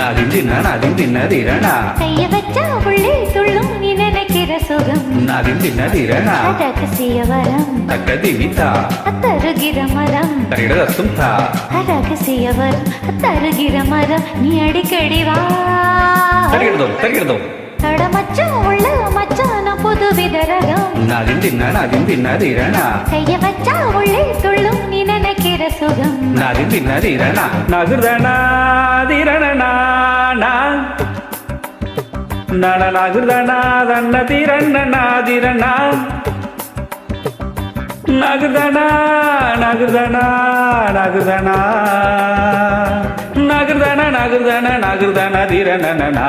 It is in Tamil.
நாதிந்தின்னதிரணா கைய வச்சா உள்ளே துள்ளும் நீ நினைக்கிற சுகம் நாதிந்தின்னதிரணா ரகசிய வரம் தக்கதிவிதா தருகிற மரம் தரிடதத்தும் தா ரகசிய வரம் தருகிற மரம் நீ அடிக்கடி வா தருகிறதோ தட மச்சான் உள்ள மச்சான புது விதரகம் நாதிந்தின்னதிரணா கைய வச்சா உள்ளே துள்ளும் நீ நினைக்கிற சுகம் நாதிந்தின்னதிரணா நகுர்தனாதிரணனா நகுர்தனா தன்னதிரணனாதிரணா நகுர்தனா நகுர்தனா நகுர்தனா நகுர்தன நகுர்தன நகுர்தனதிரணனா